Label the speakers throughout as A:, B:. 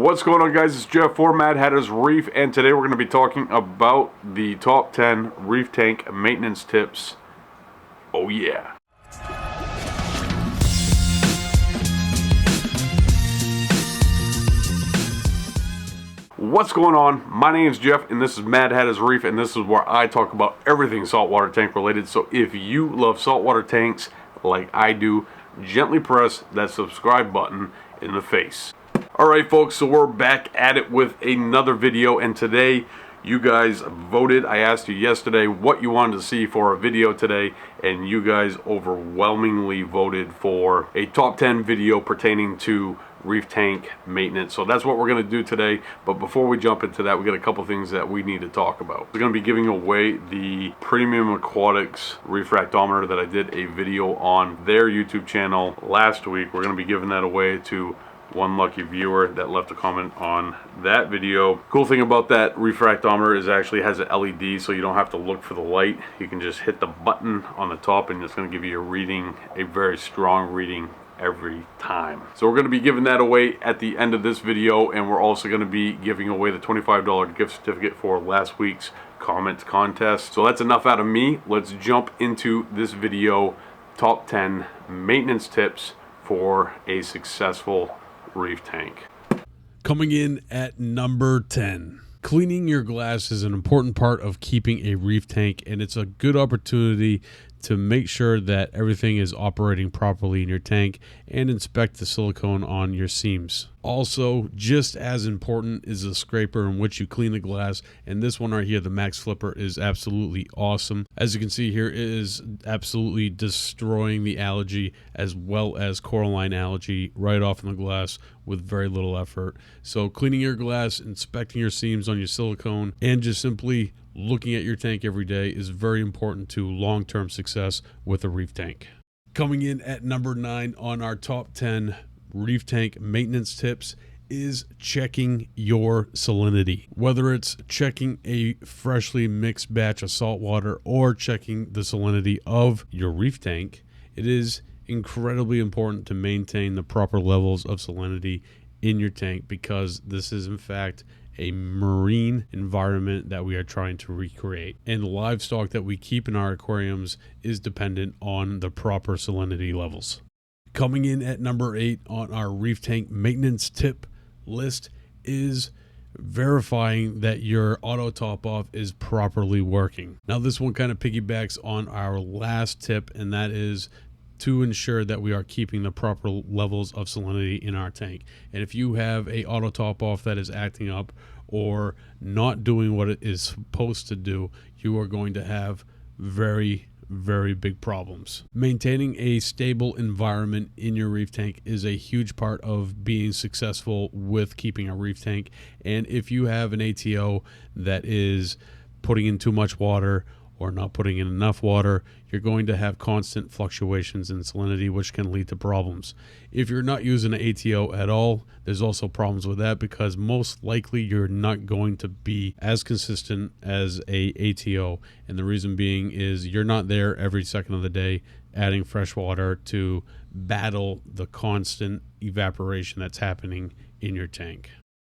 A: What's going on, guys? It's Jeff for Mad Hatter's Reef, and today we're going to be talking about the top 10 reef tank maintenance tips. Oh yeah. What's going on? My name is Jeff, and this is Mad Hatter's Reef, and this is where I talk about everything saltwater tank related. So if you love saltwater tanks like I do, gently press that subscribe button in the face. Alright folks, so we're back at it with another video, and today you guys voted. I asked you yesterday what you wanted to see for a video today, and you guys overwhelmingly voted for a top 10 video pertaining to reef tank maintenance. So that's what we're going to do today. But before we jump into that, we got a couple things that we need to talk about. We're going to be giving away the Premium Aquatics refractometer that I did a video on their YouTube channel last week. We're going to be giving that away to one lucky viewer that left a comment on that video. Cool thing about that refractometer is it actually has an LED, so you don't have to look for the light. You can just hit the button on the top and it's going to give you a reading, a very strong reading every time. So we're going to be giving that away at the end of this video, and we're also going to be giving away the $25 gift certificate for last week's comment contest. So that's enough out of me. Let's jump into this video. Top 10 maintenance tips for a successful reef tank.
B: Coming in at number 10. Cleaning your glass is an important part of keeping a reef tank, and it's a good opportunity to make sure that everything is operating properly in your tank and inspect the silicone on your seams. Also, just as important is the scraper in which you clean the glass, and this one right here, the Max Flipper, is absolutely awesome. As you can see here, it is absolutely destroying the algae as well as coralline algae right off in the glass with very little effort. So cleaning your glass, inspecting your seams on your silicone, and just simply looking at your tank every day is very important to long-term success with a reef tank. Coming in at number 9 on our top 10 reef tank maintenance tips is checking your salinity. Whether it's checking a freshly mixed batch of salt water or checking the salinity of your reef tank, it is incredibly important to maintain the proper levels of salinity in your tank, because this is in fact a marine environment that we are trying to recreate, and the livestock that we keep in our aquariums is dependent on the proper salinity levels. Coming in at number 8 on our reef tank maintenance tip list is verifying that your auto top off is properly working. Now this one kind of piggybacks on our last tip, and that is to ensure that we are keeping the proper levels of salinity in our tank. And if you have a auto top off that is acting up or not doing what it is supposed to do, you are going to have very big problems. Maintaining a stable environment in your reef tank is a huge part of being successful with keeping a reef tank. And if you have an ATO that is putting in too much water or not putting in enough water, you're going to have constant fluctuations in salinity, which can lead to problems. If you're not using an ATO at all, there's also problems with that, because most likely you're not going to be as consistent as a ATO. And the reason being is you're not there every second of the day adding fresh water to battle the constant evaporation that's happening in your tank.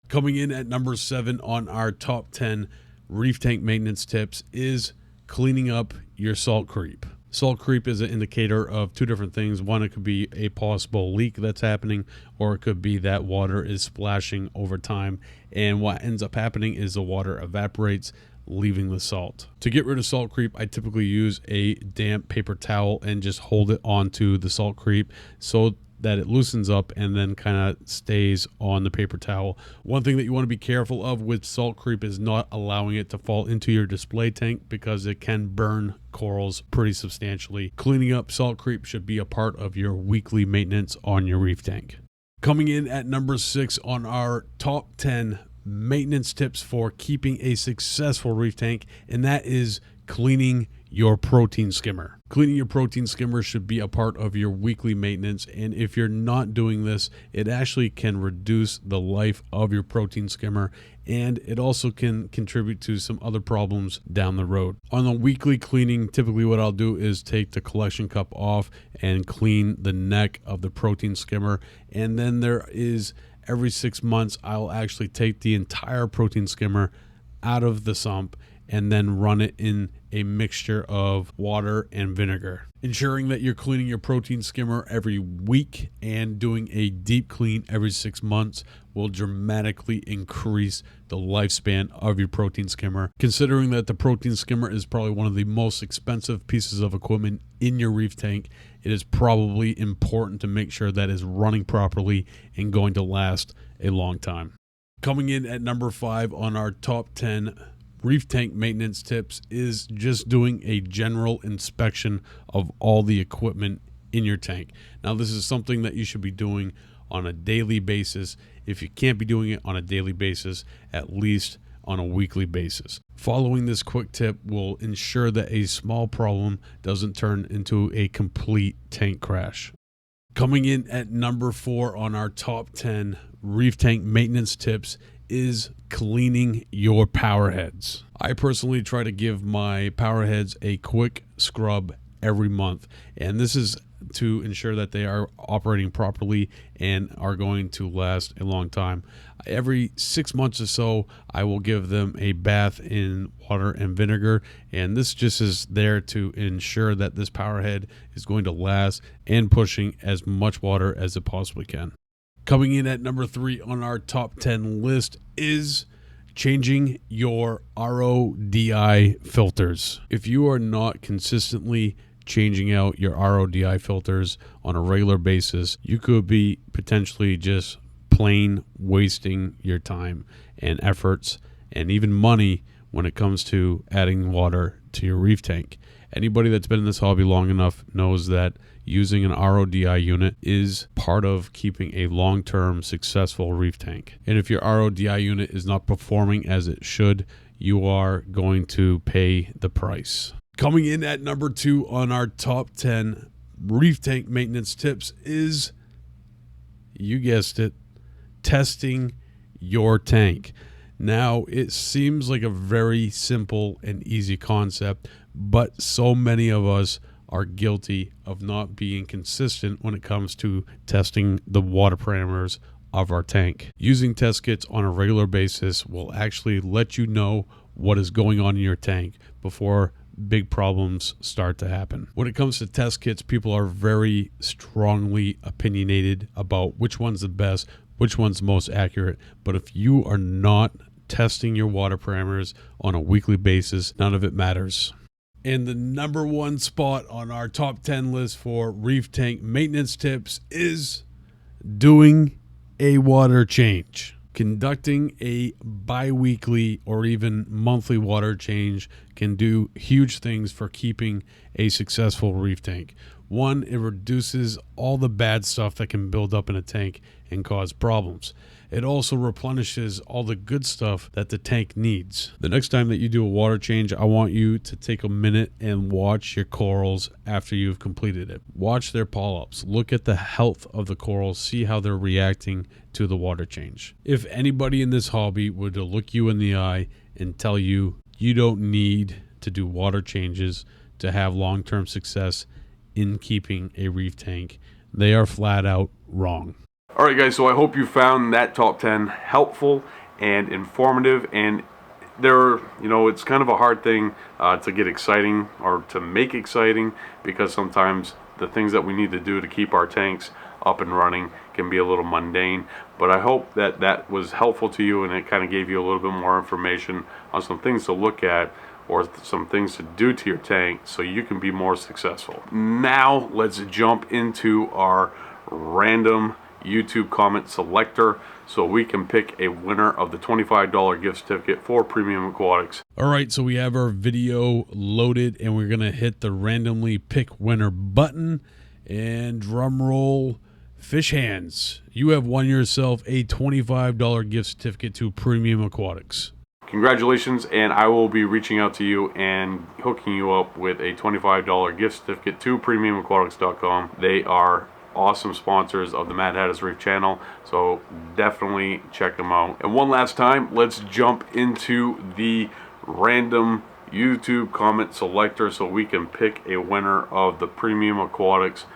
B: Coming in at number 7 on our top 10 reef tank maintenance tips is cleaning up your salt creep. Salt creep is an indicator of two different things. One, it could be a possible leak that's happening, or it could be that water is splashing over time, and what ends up happening is the water evaporates, leaving the salt. To get rid of salt creep, I typically use a damp paper towel and just hold it onto the salt creep so that it loosens up and then kind of stays on the paper towel. One thing that you want to be careful of with salt creep is not allowing it to fall into your display tank, because it can burn corals pretty substantially. Cleaning up salt creep should be a part of your weekly maintenance on your reef tank. Coming in at number 6 on our top 10 maintenance tips for keeping a successful reef tank, and that is cleaning your protein skimmer. Cleaning your protein skimmer should be a part of your weekly maintenance, and if you're not doing this, it actually can reduce the life of your protein skimmer, and it also can contribute to some other problems down the road. On the weekly cleaning, typically what I'll do is take the collection cup off and clean the neck of the protein skimmer, and then there is every 6 months, I'll actually take the entire protein skimmer out of the sump and then run it in a mixture of water and vinegar. Ensuring that you're cleaning your protein skimmer every week and doing a deep clean every 6 months will dramatically increase the lifespan of your protein skimmer. Considering that the protein skimmer is probably one of the most expensive pieces of equipment in your reef tank, it is probably important to make sure that is running properly and going to last a long time. Coming in at number 5 on our top 10 reef tank maintenance tips is just doing a general inspection of all the equipment in your tank. Now, this is something that you should be doing on a daily basis. If you can't be doing it on a daily basis, at least on a weekly basis. Following this quick tip will ensure that a small problem doesn't turn into a complete tank crash. Coming in at number 4 on our top 10 reef tank maintenance tips is cleaning your power heads. I personally try to give my power heads a quick scrub every month, and this is to ensure that they are operating properly and are going to last a long time. Every 6 months or so, I will give them a bath in water and vinegar, and this just is there to ensure that this power head is going to last and pushing as much water as it possibly can. Coming in at number 3 on our top 10 list is changing your RODI filters. If you are not consistently changing out your RODI filters on a regular basis, you could be potentially just plain wasting your time and efforts and even money when it comes to adding water to your reef tank. Anybody that's been in this hobby long enough knows that using an RODI unit is part of keeping a long-term successful reef tank. And if your RODI unit is not performing as it should, you are going to pay the price. Coming in at number 2 on our top 10 reef tank maintenance tips is, you guessed it, testing your tank. Now, it seems like a very simple and easy concept, but so many of us are guilty of not being consistent when it comes to testing the water parameters of our tank. Using test kits on a regular basis will actually let you know what is going on in your tank before big problems start to happen. When it comes to test kits, people are very strongly opinionated about which one's the best, which one's the most accurate. But if you are not testing your water parameters on a weekly basis, none of it matters. And the number 1 spot on our top 10 list for reef tank maintenance tips is doing a water change. Conducting a bi-weekly or even monthly water change can do huge things for keeping a successful reef tank. One, it reduces all the bad stuff that can build up in a tank and cause problems. It also replenishes all the good stuff that the tank needs. The next time that you do a water change, I want you to take a minute and watch your corals after you've completed it. Watch their polyps. Look at the health of the corals. See how they're reacting to the water change. If anybody in this hobby were to look you in the eye and tell you you don't need to do water changes to have long-term success in keeping a reef tank, they are flat out wrong.
A: All right, guys, so I hope you found that top 10 helpful and informative. And it's kind of a hard thing to get exciting or to make exciting, because sometimes the things that we need to do to keep our tanks up and running can be a little mundane. But I hope that that was helpful to you, and it kind of gave you a little bit more information on some things to look at or some things to do to your tank so you can be more successful. Now let's jump into our random YouTube comment selector so we can pick a winner of the $25 gift certificate for Premium Aquatics.
B: All right, so we have our video loaded and we're gonna hit the randomly pick winner button, and drum roll, fish hands. You have won yourself a $25 gift certificate to Premium Aquatics.
A: Congratulations, and I will be reaching out to you and hooking you up with a $25 gift certificate to premiumaquatics.com. They are awesome sponsors of the Mad Hatter's Reef channel, so definitely check them out. And one last time, let's jump into the random YouTube comment selector so we can pick a winner of the Premium Aquatics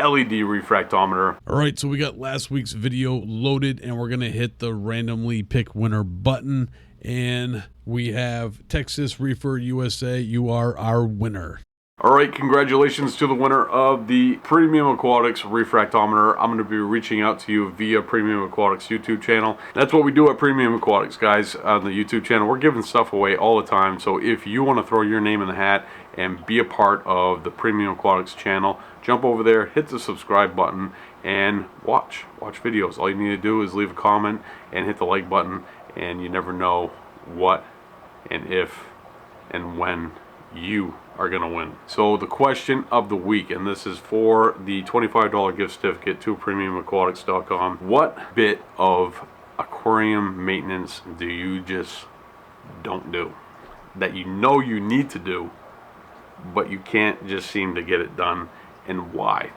A: LED refractometer.
B: All right, so we got last week's video loaded, and we're going to hit the randomly pick winner button. And we have Texas Reefer USA. You are our winner.
A: All right, congratulations to the winner of the Premium Aquatics refractometer. I'm going to be reaching out to you via Premium Aquatics YouTube channel. That's what we do at Premium Aquatics, guys, on the YouTube channel. We're giving stuff away all the time. So if you want to throw your name in the hat and be a part of the Premium Aquatics channel, jump over there, hit the subscribe button, and watch videos. All you need to do is leave a comment and hit the like button, and you never know what and if and when you are going to win. So the question of the week, and this is for the $25 gift certificate to premiumaquatics.com. What bit of aquarium maintenance do you just don't do, that you know you need to do, but you can't just seem to get it done, and why?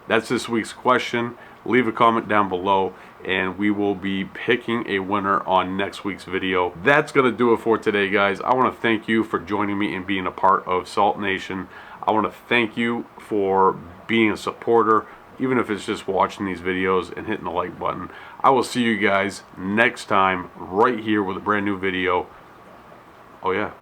A: That's this week's question. Leave a comment down below, and we will be picking a winner on next week's video. That's going to do it for today, guys. I want to thank you for joining me and being a part of Salt Nation. I want to thank you for being a supporter, even if it's just watching these videos and hitting the like button. I will see you guys next time right here with a brand new video. Oh yeah.